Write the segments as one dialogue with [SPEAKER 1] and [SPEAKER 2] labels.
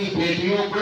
[SPEAKER 1] اپنی بیٹیوں کو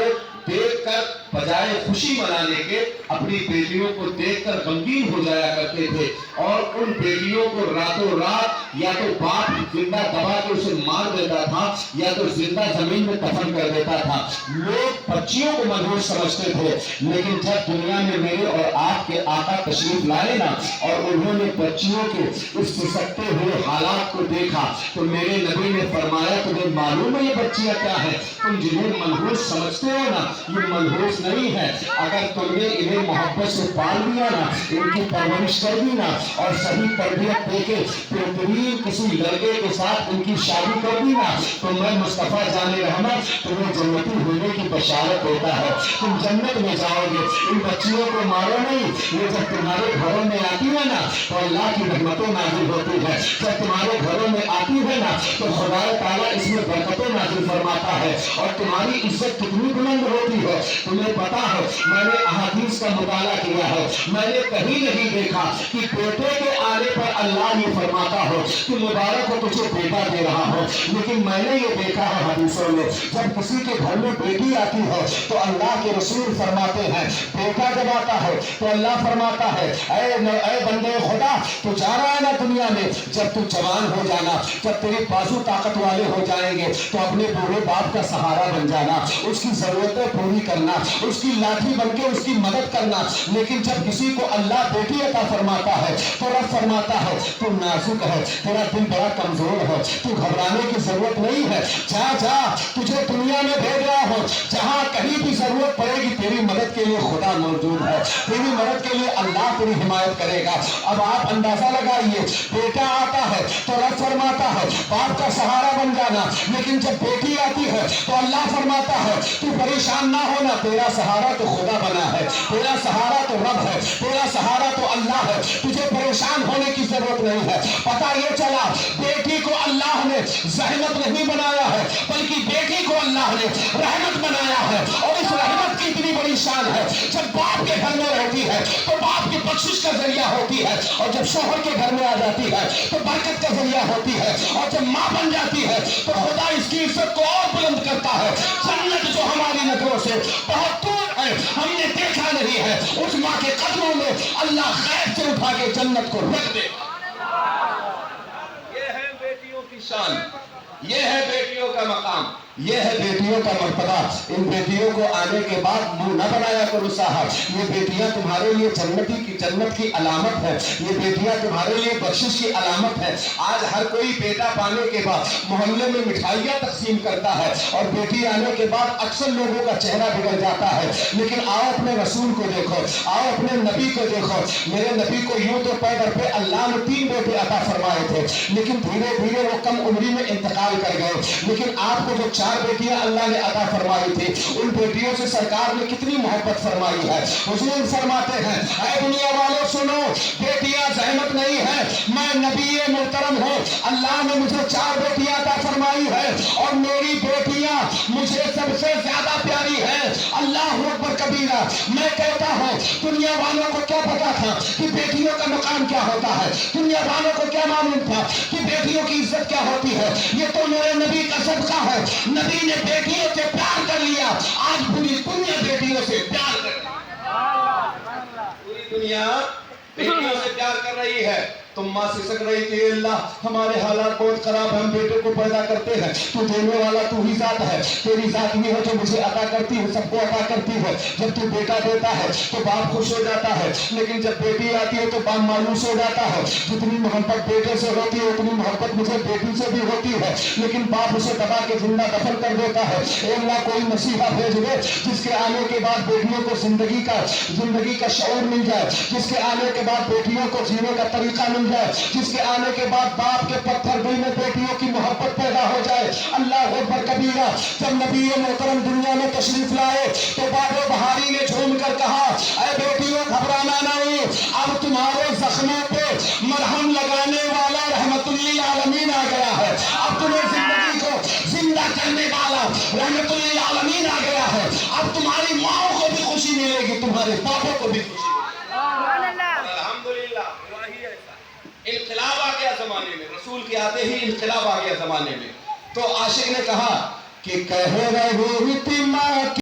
[SPEAKER 1] دیکھ کر بجائے خوشی منانے کے اپنی بیٹیوں کو دیکھ کر غمگین ہو جایا کرتے تھے اور ان بیٹیوں کو راتوں رات یا تو باپ زندہ دبا کے اسے مار دیتا تھا یا تو زندہ زمین میں دفن کر دیتا تھا۔ لوگ بچیوں کو منحوس سمجھتے تھے، لیکن جب دنیا میں میرے اور آپ کے آقا تشریف لائے نا اور انہوں نے بچیوں کے اس سسکتے ہوئے حالات کو دیکھا تو میرے نبی نے فرمایا تمہیں معلوم ہے یہ بچیاں کیا ہے؟ تم جنہیں منحوس سمجھتے ہو نا یہ منحوس نہیں ہے، اگر تم نے انہیں محبت سے پال دیا نا، ان کی پرورش کر دی نا اور صحیح تربیت دے کے بہترین کسی لڑکے کے ساتھ ان کی شادی کر دی نا تو میں مصطفیٰ جان رحمت تمہیں جنتی ہونے کی بشارت دیتا ہے، تم جنت میں جاؤ گے۔ ان بچیوں کو مارو نہیں، یہ جب تمہارے گھروں میں آتی ہے نا تو اللہ کی رحمتیں نازل ہوتی ہے، جب تمہارے گھروں میں آتی ہے نا تو خدا تعالیٰ اس میں برکتیں نازل فرماتا ہے اور تمہاری عزت کتنی بلند ہوتی ہے۔ تمہیں پتا ہے میں نے احادیث کا مطالعہ کیا ہے، میں نے کہیں نہیں دیکھا کہ بیٹے کے آنے پر اللہ یہ فرماتا ہو کہ مبارک ہو تجھے بیٹا دے رہا ہو، لیکن میں نے یہ دیکھا ہے حدیثوں میں جب کسی کے گھر میں بیٹی آتی ہے تو اللہ کے رسول فرماتے ہیں بیٹا جب آتا ہے تو اللہ فرماتا ہے اے بندے خدا تو جا رہا ہے نا دنیا میں، جب تو جوان ہو جانا، جب تیرے بازو طاقت والے ہو جائیں گے تو اپنے بوڑھے باپ کا سہارا بن جانا، اس کی ضرورتیں پوری کرنا، اس کی لاٹھی بن کے اس کی مدد کرنا۔ لیکن جب کسی کو اللہ بیٹی عطا فرماتا ہے تو رب فرماتا ہے تو نازک ہے، تیرا دل بڑا کمزور ہے، تو گھبرانے کی ضرورت نہیں ہے، جا جا تجھے دنیا میں بھیج رہا ہوں، جہاں کہیں بھی ضرورت پڑے گی تیری مدد کے لیے خدا موجود ہے، تیری مدد کے لیے اللہ تیری حمایت کرے گا۔ اب آپ اندازہ لگائیے بیٹا آتا ہے تو رب فرماتا ہے باپ کا سہارا بن جانا، لیکن جب بیٹی آتی ہے تو اللہ فرماتا ہے تو پریشان نہ ہونا، تیرا سہارا تو خدا بنا ہے، تیرا سہارا تو رب ہے، تیرا سہارا تو اللہ ہے، تجھے پریشان ہونے کی ضرورت نہیں ہے۔ پتہ یہ چلا بیٹی کو اللہ نے زحمت نہیں بنایا ہے بلکہ بیٹی کو اللہ نے رحمت بنایا ہے، اور اس رحمت کی اتنی بڑی شان ہے جب باپ کے گھر میں رہتی ہے تو باپ کی بخشش کا ذریعہ ہوتی ہے، اور جب شوہر کے گھر میں آ جاتی ہے تو برکت کا ذریعہ ہوتی ہے، اور جب ماں بن جاتی ہے تو خدا اس کی عزت کو اور بلند کرتا ہے۔ جنت جو ہماری نظروں سے بہت دور ہے، ہم نے دیکھا نہیں ہے، اس ماں کے قدموں میں اللہ غیب سے اٹھا کے جنت کو رکھ دے۔ یہ ہے بیٹیوں کی شان، یہ ہے بیٹیوں کا مقام، یہ ہے بیٹیوں کا مرتبہ۔ ان بیٹیوں کو آنے کے بعد منہ نہ بنایا کرو صاحب، یہ بیٹیاں تمہارے لیے جنت کی علامت ہے، یہ بیٹیاں تمہارے لیے بخشش کی علامت ہے۔ آج ہر کوئی بیٹا پانے کے بعد محلے میں مٹھائیاں تقسیم کرتا ہے اور بیٹی آنے کے بعد اکثر لوگوں کا چہرہ بگڑ جاتا ہے، لیکن آؤ اپنے رسول کو دیکھو، آؤ اپنے نبی کو دیکھو۔ میرے نبی کو یوں تو پیدر پہ اللہ نے 3 بیٹے عطا فرمائے تھے، لیکن دھیرے دھیرے وہ کم عمری میں انتقال کر گئے، لیکن آپ کو جو 4 بیٹیاں اللہ نے عطا فرمائی تھی ان بیٹیوں سے سرکار نے کتنی محبت فرمائی ہے۔ حضور فرماتے ہیں اے دنیا والوں سنو، بیٹیاں زحمت نہیں ہے، میں نبی محترم ہوں، اللہ نے مجھے 4 بیٹیاں عطا فرمائی ہے اور میری بیٹیاں مجھے سب سے زیادہ پیاری ہیں۔ اللہ اکبر کبیرہ۔ میں کہتا ہوں دنیا والوں کو کیا پتا تھا کہ بیٹیوں کا مقام کیا ہوتا ہے، دنیا والوں کو کیا معلوم تھا کہ بیٹیوں کی عزت کیا ہوتی ہے؟ یہ تو میرے نبی کا صدقہ ہے، نبی نے بیٹیوں سے پیار کر لیا، آج پوری دنیا بیٹیوں سے پیار کر رہی ہے، پوری دنیا بیٹیوں سے پیار کر رہی ہے۔ تم ماں سے سک رہی تھی اللہ ہمارے حالات بہت خراب ہیں، ہم بیٹے کو پیدا کرتے ہیں، تو دینے والا تو ہی ذات ہے، تیری ذات یہ ہے جو مجھے عطا کرتی ہے، سب کو عطا کرتی ہے۔ جب تو بیٹا دیتا ہے تو باپ خوش ہو جاتا ہے، لیکن جب بیٹی آتی ہے تو باپ مایوس ہو جاتا ہے۔ جتنی محبت بیٹے سے ہوتی ہے اتنی محبت مجھے بیٹی سے بھی ہوتی ہے، لیکن باپ اسے دبا کے زندہ دفن کر دیتا ہے۔ اے اللہ کوئی مسیحا بھیج دے جس کے آنے کے بعد بیٹیوں کو زندگی کا شعور مل جائے، جس کے آنے کے بعد بیٹیوں کو جینے کا طریقہ مل جائے، جس کے آنے کے بعد باپ کے پتھر دل میں بیٹیوں کی محبت پیدا ہو جائے۔ اللہ اکبر کبیرہ۔ جب نبی محترم دنیا میں تشریف لائے تو باب بہاری نے جھوم کر کہا اے بیٹیوں گھبرانا نہیں، اب تمہارے زخموں پہ مرہم لگانے والا رحمت للعالمین آ گیا ہے، اب تمہیں زندگی کو زندہ کرنے والا رحمت للعالمین آ گیا ہے، اب تمہاری ماں کو بھی خوشی ملے گی، تمہارے پاپوں کو بھی خوشی ملے گی۔ الحمدللہ انقلاب آ گیا زمانے میں، رسول کے آتے ہی انقلاب آ گیا زمانے میں۔ تو عاشق نے کہا کہ کہہ رہے